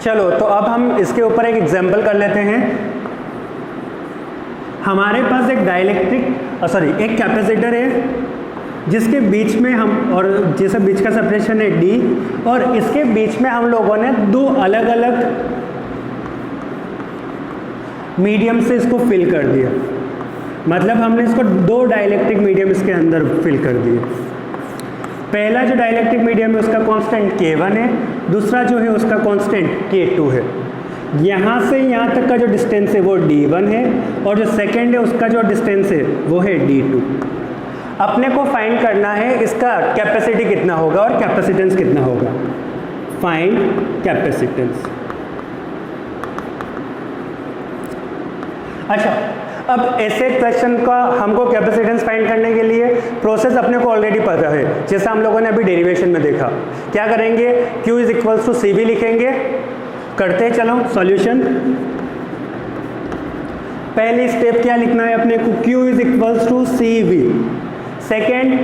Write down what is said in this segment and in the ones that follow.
चलो तो अब हम इसके ऊपर एक एग्जाम्पल कर लेते हैं। हमारे पास एक एक कैपेसिटर है जिसके बीच में हम, और जैसे बीच का सेपरेशन है D, और इसके बीच में हम लोगों ने दो अलग अलग मीडियम से इसको फिल कर दिया। मतलब हमने इसको दो डाइलेक्ट्रिक मीडियम इसके अंदर फिल कर दिए। पहला जो डाइलेक्ट्रिक मीडियम है उसका कांस्टेंट K1 है, दूसरा जो है उसका कांस्टेंट K2 है। यहाँ से यहाँ तक का जो डिस्टेंस है वो D1 है, और जो सेकेंड है उसका जो डिस्टेंस है वो है D2। अपने को फाइंड करना है इसका कैपेसिटी कितना होगा और कैपेसिटेंस कितना होगा। Find capacitance. अच्छा, अब ऐसे क्वेश्चन का हमको कैपेसिटेंस फाइंड करने के लिए प्रोसेस अपने को ऑलरेडी पता है, जैसा हम लोगों ने अभी डेरिवेशन में देखा। क्या करेंगे, Q is equals to CV लिखेंगे। करते हैं, चलो सॉल्यूशन। पहली स्टेप क्या लिखना है अपने को, Q is equals to CV। Second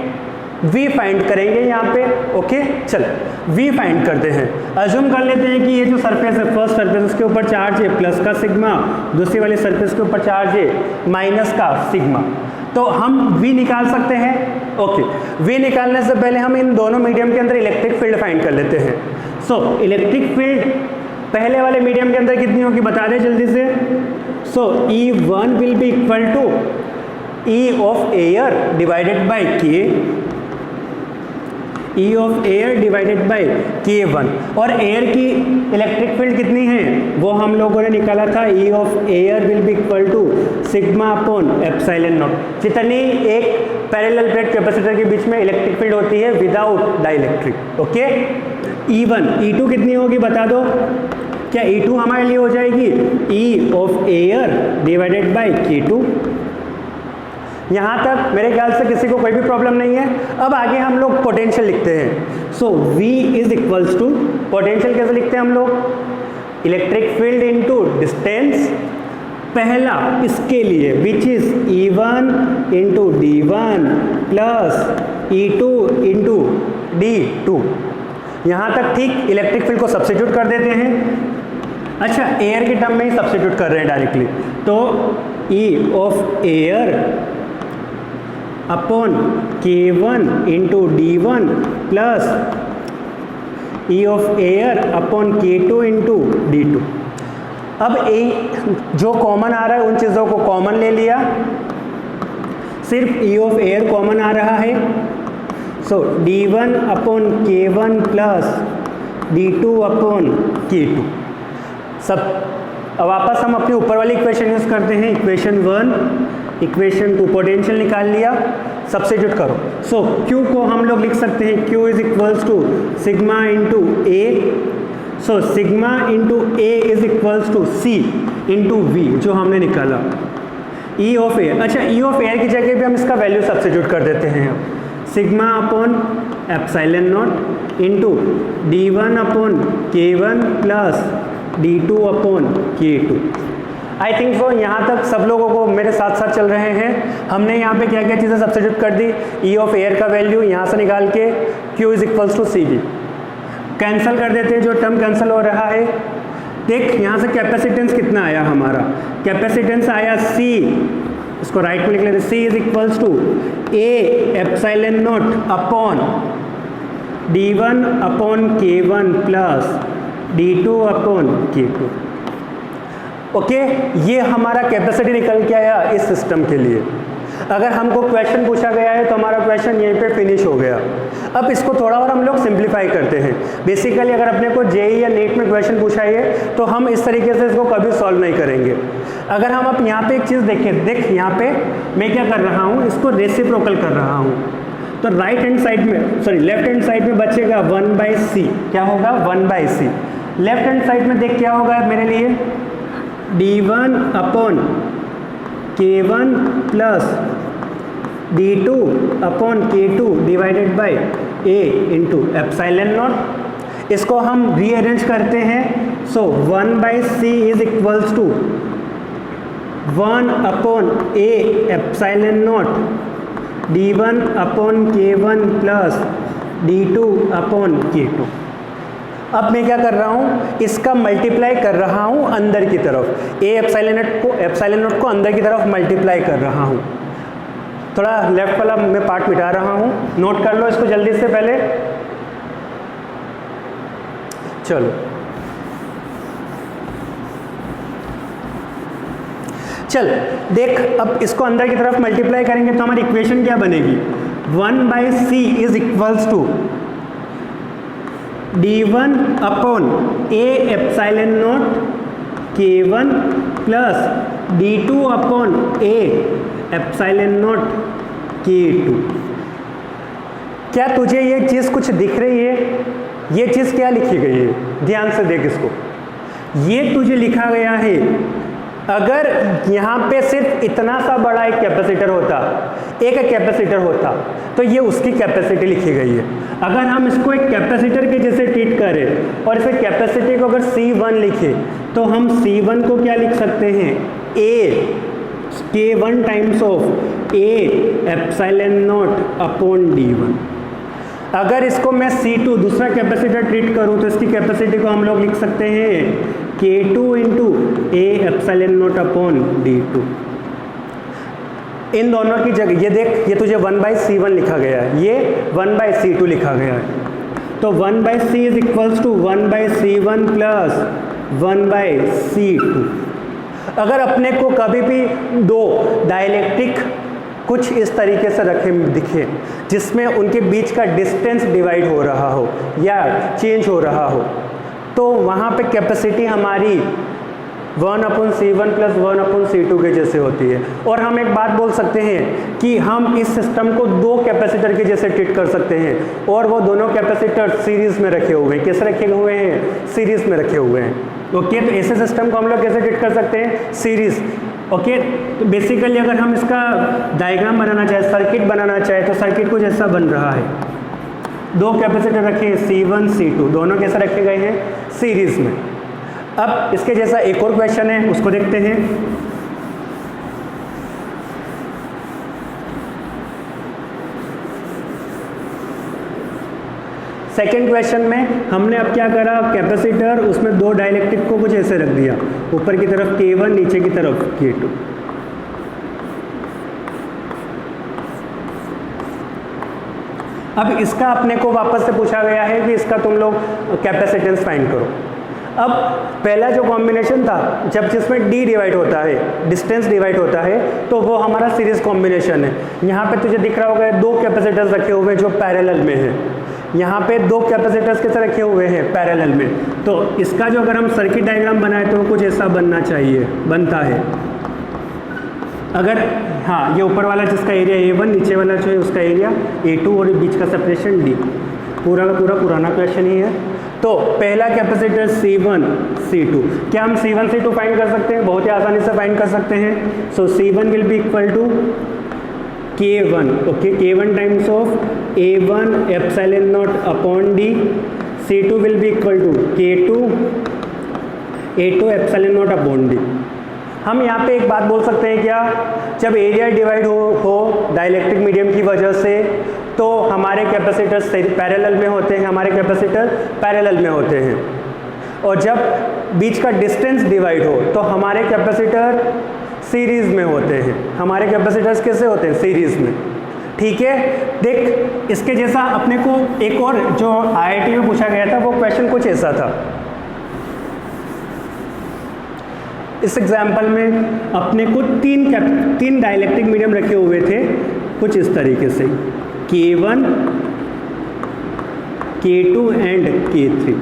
V find करेंगे यहाँ पे। ओके, चलो V फाइंड करते हैं। अज्यूम कर लेते हैं कि ये जो सरफेस है, फर्स्ट सरफेस, उसके ऊपर चार्ज है प्लस का सिग्मा, दूसरी वाली सरफेस के ऊपर चार्ज है माइनस का सिग्मा। तो हम V निकाल सकते हैं। ओके, V निकालने से पहले हम इन दोनों मीडियम के अंदर इलेक्ट्रिक फील्ड फाइंड कर लेते हैं। सो इलेक्ट्रिक फील्ड पहले वाले मीडियम के अंदर कितनी होगी बता दें जल्दी से। So E1 will be equal to E of air divided by K, E of air divided by K1। और एयर की इलेक्ट्रिक फील्ड कितनी है वो हम लोगों ने निकाला था, E of air will be equal to sigma upon epsilon naught. जितनी एक पैरेलल प्लेट कैपेसिटर के बीच में इलेक्ट्रिक फील्ड होती है without dielectric. Okay, E1 E2 कितनी होगी बता दो। क्या E2 हमारे लिए हो जाएगी E of air divided by K2। यहाँ तक मेरे ख्याल से किसी को कोई भी प्रॉब्लम नहीं है। अब आगे हम लोग पोटेंशियल लिखते हैं। So V is equals to, potential कैसे लिखते हैं हम लोग, इलेक्ट्रिक फील्ड इनटू डिस्टेंस। पहला इसके लिए which is E1 into D1 plus E2 into D2। यहाँ तक ठीक। इलेक्ट्रिक फील्ड को सब्स्टिट्यूट कर देते हैं। अच्छा, एयर के टर्म में ही सब्स्टिट्यूट कर रहे हैं डायरेक्टली, तो E of air upon K1 into D1 plus E of air upon K2 into D2। अब जो कॉमन आ रहा है उन चीज़ों को कॉमन ले लिया, सिर्फ E ऑफ एयर कॉमन आ रहा है। सो D1 upon K1 plus D2 upon K2। सब अब वापस हम अपने ऊपर वाली इक्वेशन यूज करते हैं, इक्वेशन 1, इक्वेशन 2, पोटेंशियल निकाल लिया, सब्स्टिट्यूट करो। सो Q को हम लोग लिख सकते हैं Q is equals to sigma into A। So sigma into A is equals to C into V जो हमने निकाला, E ऑफ एयर। अच्छा, E ऑफ एयर की जगह भी हम इसका वैल्यू सब्स्टिट्यूट कर देते हैं। Sigma upon epsilon not into D1 upon K1 plus D2 upon K2। I think so यहाँ तक सब लोगों को मेरे साथ साथ चल रहे हैं। हमने यहाँ पे क्या क्या चीज़ें सब्स्टिट्यूट कर दी, E ऑफ एयर का वैल्यू यहाँ से निकाल के Q is equals to CV। Cancel कर देते हैं, जो टर्म कैंसिल हो रहा है। देख यहाँ से कैपेसिटेंस कितना आया हमारा, कैपेसिटेंस आया C, इसको राइट में लिख लेते हैं, C is equals to A epsilon naught upon D1 upon K1 plus D2 upon K2। Okay, ये हमारा कैपेसिटी निकल के आया इस सिस्टम के लिए। अगर हमको क्वेश्चन पूछा गया है तो हमारा क्वेश्चन यहीं पे फिनिश हो गया। अब इसको थोड़ा और हम लोग सिंप्लीफाई करते हैं। बेसिकली अगर अपने को जेईई या नीट में क्वेश्चन पूछा है तो हम इस तरीके से इसको कभी सॉल्व नहीं करेंगे। अगर हम अब यहाँ पे एक चीज़ देखें, देख यहाँ पे मैं क्या कर रहा हूँ, इसको रेसिप्रोकल कर रहा हूँ। तो राइट हैंड साइड में, सॉरी लेफ्ट हैंड साइड में बचेगा 1/c। क्या होगा, 1/c। लेफ्ट हैंड साइड में देख क्या होगा मेरे लिए, D1 upon K1 plus D2 upon K2 divided by A into epsilon naught. इसको हम रीअरेंज करते हैं। So 1/c is equals to 1 upon A epsilon naught D1 upon K1 plus D2 upon K2। अब मैं क्या कर रहा हूँ, इसका मल्टीप्लाई कर रहा हूँ अंदर की तरफ, ए एप्सिलॉन नॉट को अंदर की तरफ मल्टीप्लाई कर रहा हूँ। थोड़ा लेफ्ट वाला मैं पार्ट मिटा रहा हूँ, नोट कर लो इसको जल्दी से पहले। चलो चल देख, अब इसको अंदर की तरफ मल्टीप्लाई करेंगे तो हमारी इक्वेशन क्या बनेगी, 1/c is equals to d1 upon a epsilon naught k1 plus d2 upon a epsilon naught k2। क्या तुझे ये चीज़ कुछ दिख रही है? ये चीज़ क्या लिखी गई है, ध्यान से देख इसको। ये तुझे लिखा गया है, अगर यहाँ पे सिर्फ इतना सा बड़ा एक कैपेसिटर होता, एक कैपेसिटर होता, तो ये उसकी कैपेसिटी लिखी गई है। अगर हम इसको एक कैपेसिटर के जैसे ट्रीट करें और इसे कैपेसिटी को अगर C1 लिखें तो हम C1 को क्या लिख सकते हैं, A K1 times of A epsilon naught upon D1। अगर इसको मैं C2 दूसरा कैपेसिटर ट्रीट करूं तो इसकी कैपेसिटी को हम लोग लिख सकते हैं K2 into A epsilon naught upon D2। इन दोनों की जगह ये देख, ये तुझे 1/C1 लिखा गया है, ये 1/C2 लिखा गया है, तो 1/C is equals to 1/C1 plus 1/C2। अगर अपने को कभी भी दो डाइलेक्ट्रिक कुछ इस तरीके से रखे दिखे जिसमें उनके बीच का डिस्टेंस डिवाइड हो रहा हो या चेंज हो रहा हो, तो वहाँ पे कैपेसिटी हमारी 1/C1 प्लस 1/C2 के जैसे होती है। और हम एक बात बोल सकते हैं कि हम इस सिस्टम को दो कैपेसिटर के जैसे ट्रीट कर सकते हैं, और वो दोनों कैपेसिटर सीरीज़ में रखे हुए हैं। कैसे रखे हुए हैं, सीरीज़ में रखे हुए हैं। ओके, तो ऐसे सिस्टम को हम लोग कैसे ट्रीट कर सकते हैं, सीरीज़। ओके, तो बेसिकली अगर हम इसका डायग्राम बनाना चाहे, सर्किट बनाना चाहे, तो सर्किट कुछ ऐसा बन रहा है। दो कैपेसिटर रखे हैं C1 C2, दोनों कैसे रखे गए हैं, सीरीज में। अब इसके जैसा एक और क्वेश्चन है, उसको देखते हैं। सेकेंड क्वेश्चन में हमने अब क्या करा, कैपेसिटर उसमें दो डाइलेक्ट्रिक को कुछ ऐसे रख दिया, ऊपर की तरफ K1 नीचे की तरफ K2। अब इसका अपने को वापस से पूछा गया है कि इसका तुम लोग कैपेसिटेंस फाइंड करो। अब पहला जो कॉम्बिनेशन था, जब जिसमें D डिवाइड होता है, डिस्टेंस डिवाइड होता है, तो वो हमारा सीरीज कॉम्बिनेशन है। यहाँ पे तुझे दिख रहा होगा दो कैपेसिटर्स रखे हुए हैं जो पैरेलल में हैं। यहाँ पे दो कैपेसिटर्स कैसे रखे हुए हैं, पैरेलल में। तो इसका जो अगर हम सर्किट डायग्राम बनाए तो वो कुछ ऐसा बनना चाहिए, बनता है। अगर हाँ, ये ऊपर वाला जिसका एरिया A1, नीचे वाला जो है उसका एरिया A2 और बीच का सेपरेशन D, पूरा का पूरा पुराना क्वेश्चन ही है। तो पहला कैपेसिटर C1 C2, क्या हम C1 C2 फाइंड कर सकते हैं? बहुत ही आसानी से फाइंड कर सकते हैं। So C1 will be equal to K1, okay, K1 times of A1 epsilon naught upon D। C2 will be equal to K2 A2 epsilon naught upon D। हम यहाँ पे एक बात बोल सकते हैं क्या, जब एरिया डिवाइड हो डाइलेक्ट्रिक मीडियम की वजह से, तो हमारे कैपेसिटर्स पैरेलल में होते हैं, हमारे कैपेसिटर पैरेलल में होते हैं। और जब बीच का डिस्टेंस डिवाइड हो तो हमारे कैपेसिटर सीरीज़ में होते हैं। हमारे कैपेसिटर्स कैसे होते हैं, सीरीज़ में। ठीक है, देख इसके जैसा अपने को एक और जो IIT में पूछा गया था, वो क्वेश्चन कुछ ऐसा था। इस एग्जाम्पल में अपने को तीन डाइलेक्ट्रिक मीडियम रखे हुए थे कुछ इस तरीके से, K1 K2 एंड K3।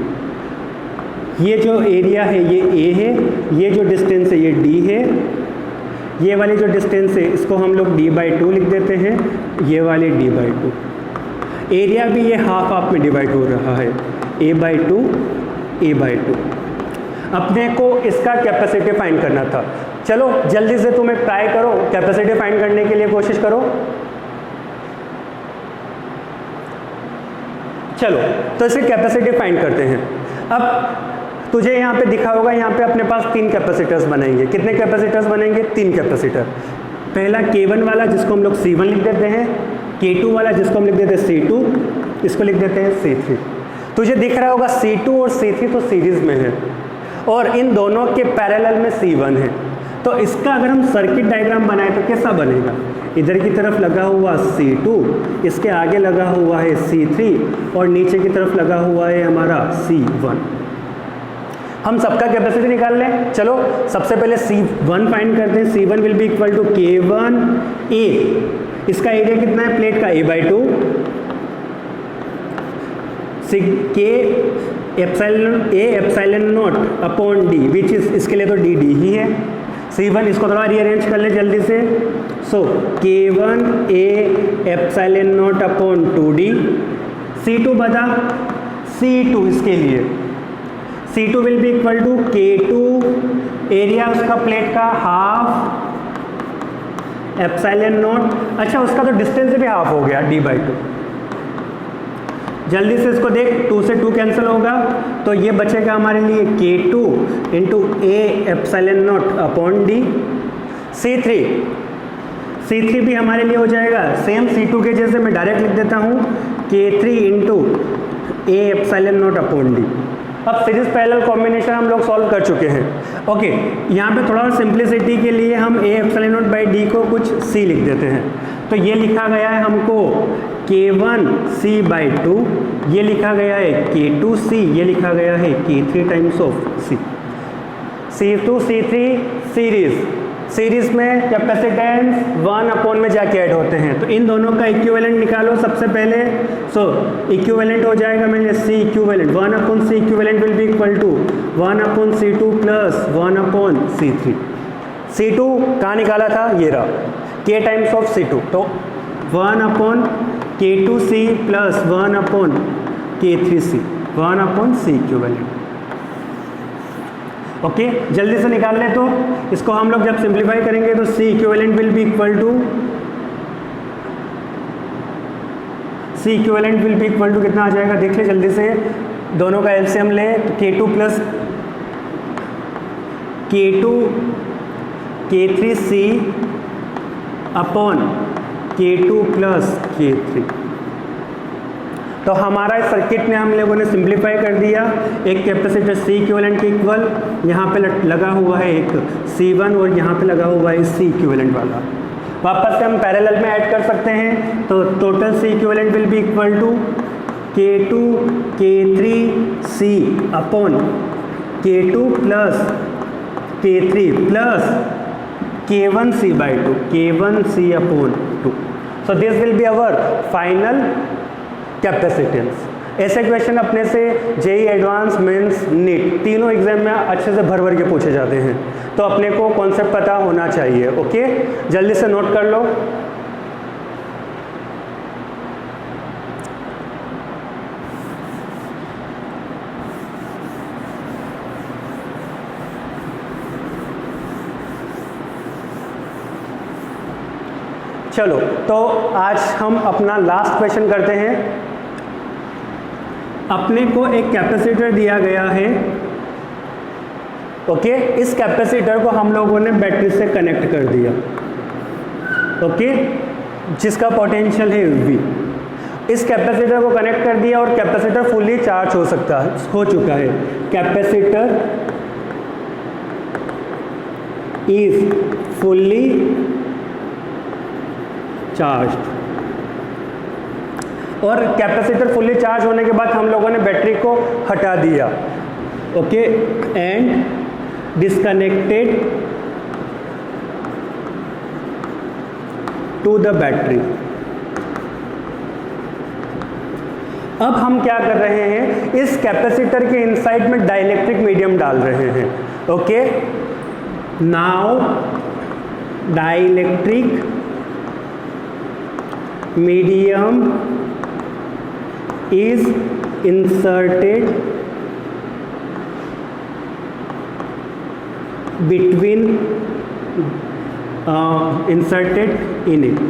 ये जो एरिया है ये A है, ये जो डिस्टेंस है ये D है, ये वाली जो डिस्टेंस है इसको हम लोग D/2 लिख देते हैं, ये वाली D/2। एरिया भी ये हाफ हाफ में डिवाइड हो रहा है, A/2 A/2। अपने को इसका कैपेसिटी फाइंड करना था। चलो जल्दी से तुम एक ट्राई करो, कैपेसिटी फाइंड करने के लिए कोशिश करो। चलो तो इसे कैपेसिटी फाइंड करते हैं। अब तुझे यहाँ पे दिखा होगा, यहाँ पे अपने पास तीन कैपेसिटर्स बनेंगे। कितने कैपेसिटर्स बनेंगे, तीन कैपेसिटर। पहला K1 वाला जिसको हम लोग C1 लिख देते हैं, K2 वाला जिसको हम लिख देते हैं C2, इसको लिख देते हैं C3। तुझे दिख रहा होगा C2 और C3 तो सीरीज में है और इन दोनों के पैरेलल में C1 है। तो इसका अगर हम सर्किट डायग्राम बनाए तो कैसा बनेगा? इधर की तरफ लगा हुआ C2, इसके आगे लगा हुआ है C3 और नीचे की तरफ लगा हुआ है हमारा C1। हम सबका कैपेसिटी निकाल लें। चलो सबसे पहले C1 फाइंड करते हैं। C1 will be equal to K1A। इसका एरिया कितना है प्लेट का? A/2 K epsilon naught upon D, which is इसके लिए तो D ही है। C1 इसको थोड़ा रीअरेंज कर ले जल्दी से। सो K1A epsilon naught upon 2D। C2 बता, C2 इसके लिए C2 will be equal to K2 area उसका प्लेट का हाफ एप्सिलॉन नॉट। अच्छा उसका तो डिस्टेंस भी हाफ हो गया D/2। जल्दी से इसको देख, 2 से 2 कैंसिल होगा तो ये बचेगा हमारे लिए K2 into A epsilon naught upon D। C3 भी हमारे लिए हो जाएगा सेम C2 के जैसे, मैं डायरेक्ट लिख देता हूँ K3 into A epsilon naught upon D। अब सीरीज पैरेलल कॉम्बिनेशन हम लोग सॉल्व कर चुके हैं। ओके, यहाँ पे थोड़ा सिंप्लिसिटी के लिए हम A epsilon not by D को कुछ C लिख देते हैं। तो ये लिखा गया है हमको K1C/2, ये लिखा गया है K2C, ये लिखा गया है K3 times of C। C2 C3 series में कैपेसिटेंस 1 अपॉन में जाके ऐड होते हैं। तो इन दोनों का इक्विवेलेंट निकालो सबसे पहले। सो इक्विवेलेंट हो जाएगा मेरे लिए C equivalent, 1 upon C equivalent will be equal to 1 upon C2 plus 1 upon C3। C2 कहाँ निकाला था? ये रहा, K टाइम्स ऑफ C2, तो 1 upon K2C plus 1 upon K3C, 1 upon C equivalent. Okay, जल्दी से निकाल ले। तो इसको हम लोग जब सिंप्लीफाई करेंगे तो C equivalent will be equal to कितना आ जाएगा? देख ले जल्दी से, दोनों का एलसीएम ले तो K2 plus K3C upon K2 plus K3। तो हमारा इस सर्किट में हम लोगों ने सिंप्लीफाई कर दिया। एक कैपेसिटर C इक्विवेलेंट के इक्वल, यहाँ पे लगा हुआ है एक C1 और यहाँ पे लगा हुआ है C इक्विवेलेंट वाला। वापस से हम पैरेलल में ऐड कर सकते हैं। तो total C equivalent will be equal to K2 K3C upon K2 plus K3 plus K1C/2, K1C upon 2। So this will be our final capacitance. ऐसे क्वेश्चन अपने से जेई एडवांस, मेंस, नीट तीनों exam में अच्छे से भर भर के पूछे जाते हैं, तो अपने को कॉन्सेप्ट पता होना चाहिए। ओके, जल्दी से नोट कर लो। चलो, तो आज हम अपना लास्ट क्वेश्चन करते हैं। अपने को एक कैपेसिटर दिया गया है। ओके, इस कैपेसिटर को हम लोगों ने बैटरी से कनेक्ट कर दिया। ओके, जिसका पोटेंशियल है V। इस कैपेसिटर को कनेक्ट कर दिया और कैपेसिटर फुल्ली चार्ज हो चुका है। Capacitor is fully charge. और कैपेसिटर फुल्ली चार्ज होने के बाद हम लोगों ने बैटरी को हटा दिया। Okay, and disconnected to the battery. अब हम क्या कर रहे हैं, इस कैपेसिटर के इनसाइड में डाइलेक्ट्रिक मीडियम डाल रहे हैं। Okay, now dielectric medium is inserted in it।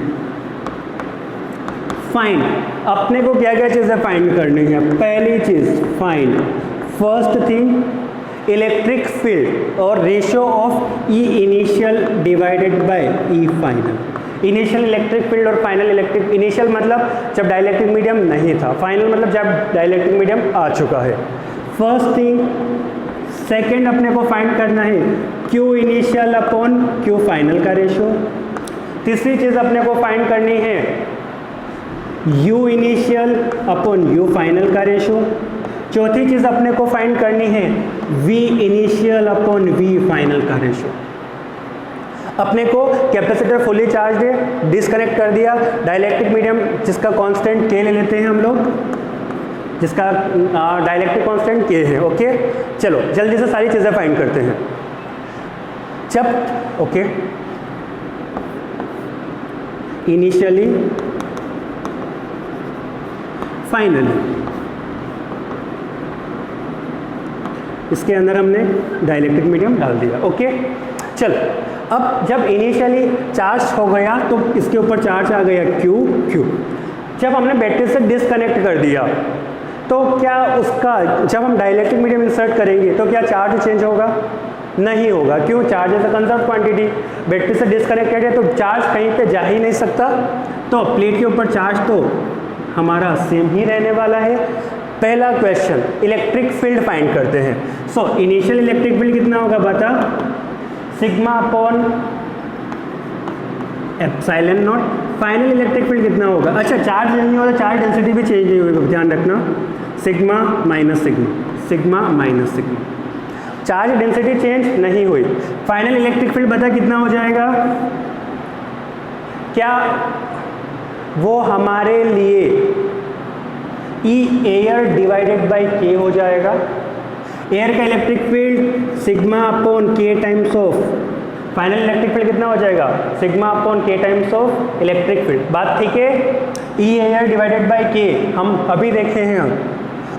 Find, अपने को क्या क्या चीज़ें फाइंड करनी है? पहली चीज़ find, first thing electric field और ratio of E initial divided by E final. Initial electric field और फाइनल इलेक्ट्रिक, इनिशियल मतलब जब डाइलेक्ट्रिक मीडियम नहीं था, फाइनल मतलब जब डाइलेक्ट्रिक मीडियम आ चुका है। First thing. सेकंड अपने को फाइंड करना है Q initial upon Q final का रेशो। तीसरी चीज़ अपने को फाइंड करनी है U initial upon U final का रेशो। चौथी चीज़ अपने को फाइंड करनी है V initial upon V final का रेशो। अपने को कैपेसिटर फुली चार्ज है, डिसकनेक्ट कर दिया, डाइलेक्ट्रिक मीडियम जिसका कांस्टेंट के ले लेते हैं हम लोग, जिसका डाइलेक्ट्रिक कांस्टेंट के है। ओके, चलो जल्दी से सारी चीज़ें फाइंड करते हैं। जब ओके इनिशियली फाइनली, इसके अंदर हमने डाइलेक्ट्रिक मीडियम डाल दिया। ओके, चलो अब जब इनिशियली चार्ज हो गया तो इसके ऊपर चार्ज आ गया क्यू क्यू। जब हमने बैटरी से डिसकनेक्ट कर दिया तो क्या उसका, जब हम डाइलेक्ट्रिक मीडियम इंसर्ट करेंगे तो क्या चार्ज चेंज होगा? नहीं होगा। क्यों? Charge is a conserved quantity. Battery से डिसकनेक्टेड है तो चार्ज कहीं पे जा ही नहीं सकता, तो प्लेट के ऊपर चार्ज तो हमारा सेम ही रहने वाला है। पहला क्वेश्चन, इलेक्ट्रिक फील्ड फाइंड करते हैं। सो इनिशियल इलेक्ट्रिक फील्ड कितना होगा बता? Sigma upon epsilon naught. Final electric field कितना होगा? अच्छा, चार्ज नहीं होगा, चार्ज डेंसिटी भी चेंज नहीं होगी, ध्यान रखना। Sigma minus sigma, sigma minus sigma. Charge density change नहीं हुई। फाइनल इलेक्ट्रिक फील्ड बता कितना हो जाएगा? क्या वो हमारे लिए ई एयर डिवाइडेड बाई के हो जाएगा? एयर का electric field sigma upon K times of final electric field कितना हो जाएगा? Sigma upon K times of electric field. बात ठीक है? ई एयर डिवाइडेड बाई के हम अभी देखे हैं हम।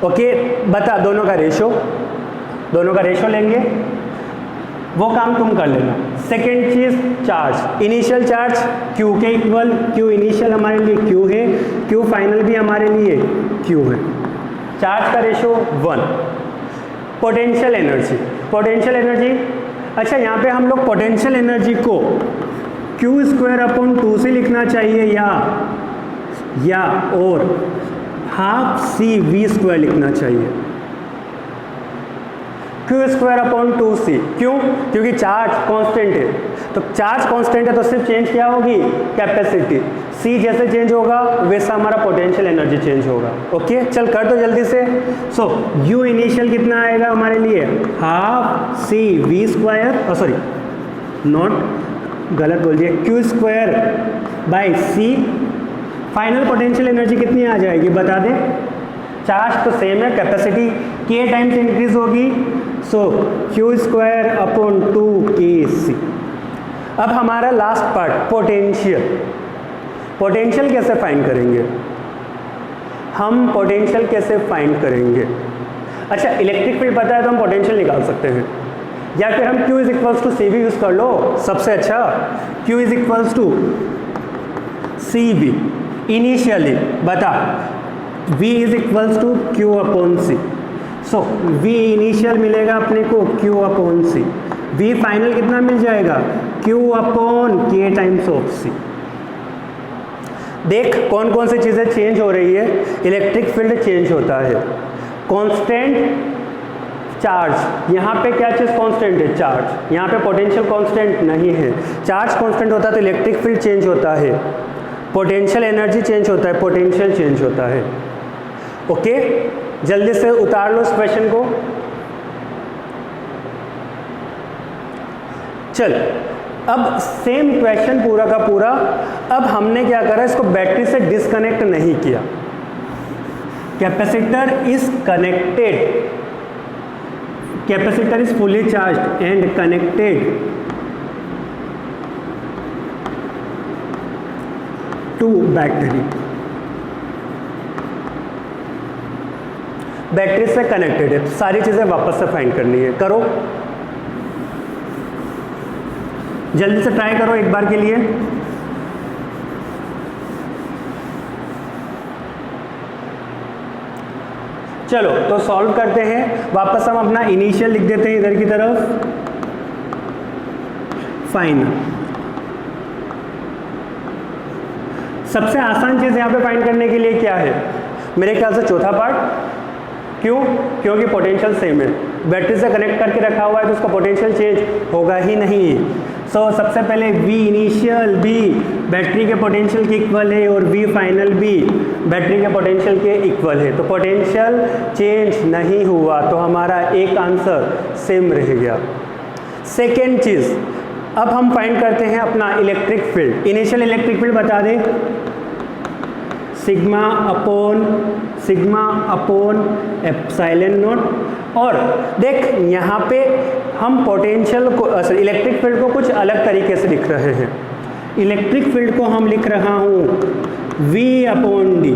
ओके, बता दोनों का रेशो, दोनों का रेशो लेंगे, वो काम तुम कर लेना। सेकेंड चीज़, चार्ज, इनिशियल चार्ज क्यू के इक्वल, क्यू इनिशियल हमारे लिए क्यू है, क्यू फाइनल भी हमारे लिए क्यू है। चार्ज का ratio 1। Potential energy, potential energy, अच्छा यहाँ पे हम लोग पोटेंशियल एनर्जी को क्यू स्क्वायर अपॉन 2 से लिखना चाहिए या और हाफ सी वी स्क्वायर लिखना चाहिए। क्यू स्क्वायर अपॉन 2c, क्यों? क्योंकि चार्ज कांस्टेंट है, तो चार्ज कांस्टेंट है तो सिर्फ चेंज क्या होगी? कैपेसिटी। c जैसे चेंज होगा वैसा हमारा पोटेंशियल एनर्जी चेंज होगा। ओके, चल कर दो जल्दी से। सो u इनिशियल कितना आएगा हमारे लिए? Half C V square, sorry not, गलत बोल दिया, Q square by C. Final potential energy कितनी आ जाएगी बता दे? चार्ज तो सेम है, कैपेसिटी के टाइम्स इंक्रीज होगी, so Q square upon 2kc। अब हमारा लास्ट पार्ट, पोटेंशियल। पोटेंशियल कैसे फाइंड करेंगे हम? पोटेंशियल कैसे फाइंड करेंगे? अच्छा, इलेक्ट्रिक फील्ड पता है तो हम पोटेंशियल निकाल सकते हैं, या फिर हम Q is equals to C V use कर लो, सबसे अच्छा। Q is equals to C V initially, बता V is equals to Q upon C. So V initial मिलेगा अपने को Q upon C, V final कितना मिल जाएगा? Q upon K times of C. देख कौन कौन सी चीज़ें चेंज हो रही है। इलेक्ट्रिक फील्ड चेंज होता है, कांस्टेंट चार्ज, यहाँ पे क्या चीज़ कांस्टेंट है? चार्ज। यहाँ पे पोटेंशियल कांस्टेंट नहीं है, चार्ज कांस्टेंट होता है तो इलेक्ट्रिक फील्ड चेंज होता है, पोटेंशियल एनर्जी चेंज होता है, पोटेंशियल चेंज होता है। ओके, जल्दी से उतार लो इस क्वेश्चन को। चल, अब सेम क्वेश्चन पूरा का पूरा, अब हमने क्या करा, इसको बैटरी से डिस्कनेक्ट नहीं किया। Capacitor is connected, capacitor is fully charged and connected to battery. Battery से कनेक्टेड है, सारी चीज़ें वापस से फाइंड करनी है। करो जल्दी से, ट्राई करो एक बार के लिए। चलो तो सॉल्व करते हैं। वापस हम अपना इनिशियल लिख देते हैं इधर की तरफ, फाइनल। सबसे आसान चीज़ यहाँ पे फाइंड करने के लिए क्या है, मेरे ख्याल से चौथा पार्ट। क्यों? क्योंकि पोटेंशियल सेम है, बैटरी से कनेक्ट करके रखा हुआ है तो उसका पोटेंशियल चेंज होगा ही नहीं। सो सबसे पहले V इनिशियल B बैटरी के पोटेंशियल के इक्वल है और V फाइनल B बैटरी के पोटेंशियल के इक्वल है, तो पोटेंशियल चेंज नहीं हुआ, तो हमारा एक आंसर सेम रह गया। सेकेंड चीज़, अब हम फाइंड करते हैं अपना electric field. Initial electric field बता दें, सिग्मा अपॉन एप्सिलॉन नॉट। और देख यहाँ पे हम पोटेंशियल को इलेक्ट्रिक फील्ड को कुछ अलग तरीके से लिख रहे हैं। इलेक्ट्रिक फील्ड को हम लिख रहा हूँ V अपॉन डी।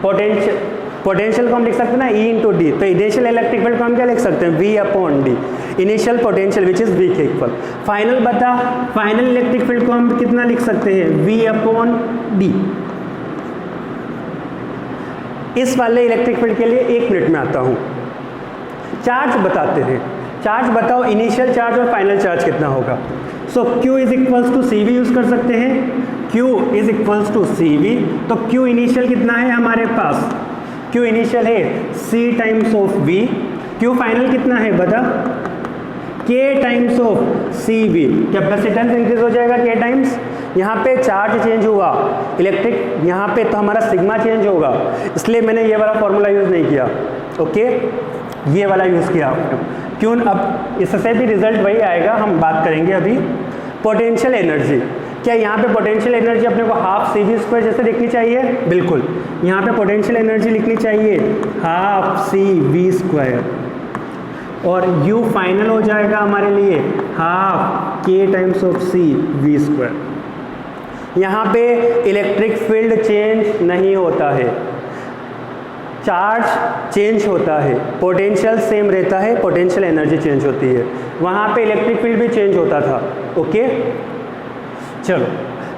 पोटेंशियल को हम लिख सकते हैं ना E इंटू डी, तो इनिशियल इलेक्ट्रिक फील्ड को हम क्या लिख सकते हैं V upon D, initial potential which is V के इक्वल। फाइनल बता, फाइनल इलेक्ट्रिक फील्ड को हम कितना लिख सकते हैं V अपॉन डी। इस वाले इलेक्ट्रिक फील्ड के लिए 1 मिनट में आता हूँ। चार्ज बताते हैं, चार्ज बताओ इनिशियल चार्ज और फाइनल चार्ज कितना होगा। So Q is equals to CV use कर सकते हैं, Q is equals to CV। तो Q इनिशियल कितना है हमारे पास, Q इनिशियल है C times of V, Q final कितना है बता, K times of CV। Capacitance increase हो जाएगा K टाइम्स, यहाँ पे चार्ज चेंज हुआ इलेक्ट्रिक, यहाँ पे तो हमारा सिग्मा चेंज होगा, इसलिए मैंने ये वाला फॉर्मूला यूज़ नहीं किया। ओके, ये वाला यूज़ किया आपने। क्यों? अब इससे भी रिजल्ट वही आएगा, हम बात करेंगे अभी पोटेंशियल एनर्जी। क्या यहाँ पे पोटेंशियल एनर्जी अपने को हाफ CV² जैसे लिखनी चाहिए? बिल्कुल, यहाँ पे पोटेंशियल एनर्जी लिखनी चाहिए हाफ CV², और U फाइनल हो जाएगा हमारे लिए half K times of CV²। यहाँ पे इलेक्ट्रिक फील्ड चेंज नहीं होता है, चार्ज चेंज होता है, पोटेंशियल सेम रहता है, पोटेंशियल एनर्जी चेंज होती है। वहाँ पे इलेक्ट्रिक फील्ड भी चेंज होता था। ओके, चलो,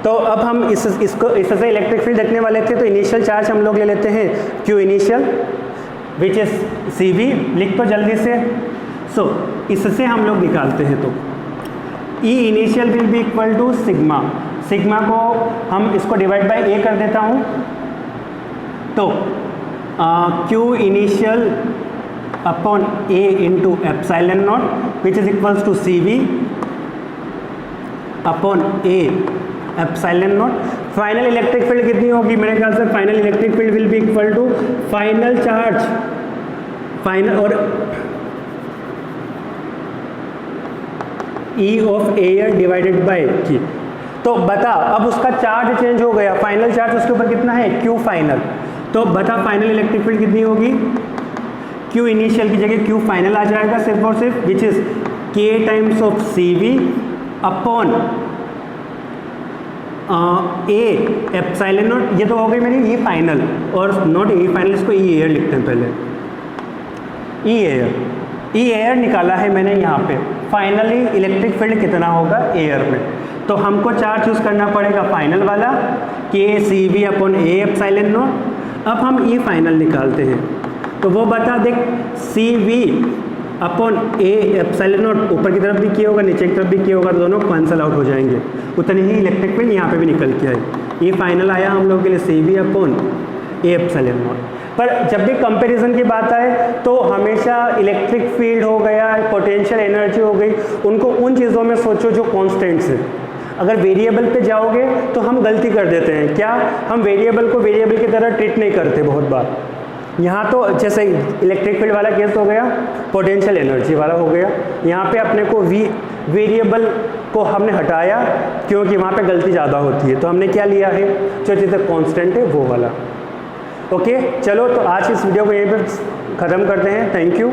तो अब हम इससे इलेक्ट्रिक फील्ड देखने वाले थे, तो इनिशियल चार्ज हम लोग ले लेते हैं Q initial which is CV, लिख तो जल्दी से। सो इससे हम लोग निकालते हैं, तो E initial will be equal to sigma, sigma को हम इसको डिवाइड बाय A कर देता हूँ, तो Q initial upon A into epsilon naught which is equals to CV upon A epsilon naught. Final electric field कितनी होगी? मेरे ख्याल से final electric field will be equal to final charge, final और E of air divided by Q। तो बता, अब उसका चार्ज चेंज हो गया, फाइनल चार्ज उसके ऊपर कितना है Q फाइनल, तो बता फाइनल इलेक्ट्रिक फील्ड कितनी होगी? Q इनिशियल की जगह Q फाइनल आ जाएगा सिर्फ और सिर्फ, which is K times of CV upon A epsilon not. ये तो हो गई मेरी E फाइनल, और नॉट E फाइनल, इसको E एयर लिखते हैं पहले, E एयर निकाला है मैंने यहाँ पे। फाइनली इलेक्ट्रिक फील्ड कितना होगा एयर में, तो हमको चार्ज चूज़ करना पड़ेगा फाइनल वाला K CV upon A epsilon not. अब हम E फाइनल निकालते हैं, तो वो बता देख CV upon A epsilon not ऊपर की तरफ भी किया होगा, नीचे की तरफ भी किया होगा, तो दोनों कैंसल आउट हो जाएंगे, उतनी ही इलेक्ट्रिक फील्ड यहाँ पे भी निकल के आए। ये फाइनल आया हम लोग के लिए CV upon A epsilon not. पर जब भी कंपैरिजन की बात आए तो हमेशा इलेक्ट्रिक फील्ड हो गया, पोटेंशियल एनर्जी हो गई, उनको उन चीज़ों में सोचो जो कॉन्स्टेंट्स है। अगर वेरिएबल पे जाओगे तो हम गलती कर देते हैं, क्या हम वेरिएबल को वेरिएबल की तरह ट्रीट नहीं करते बहुत बार। यहाँ तो जैसे इलेक्ट्रिक फील्ड वाला केस हो गया, पोटेंशियल एनर्जी वाला हो गया, यहाँ पे अपने को वेरिएबल को हमने हटाया क्योंकि वहाँ पे गलती ज़्यादा होती है, तो हमने क्या लिया है, जो चीज़ें कांस्टेंट है वो वाला। ओके, चलो तो आज इस वीडियो को यहीं पर ख़त्म करते हैं। Thank you.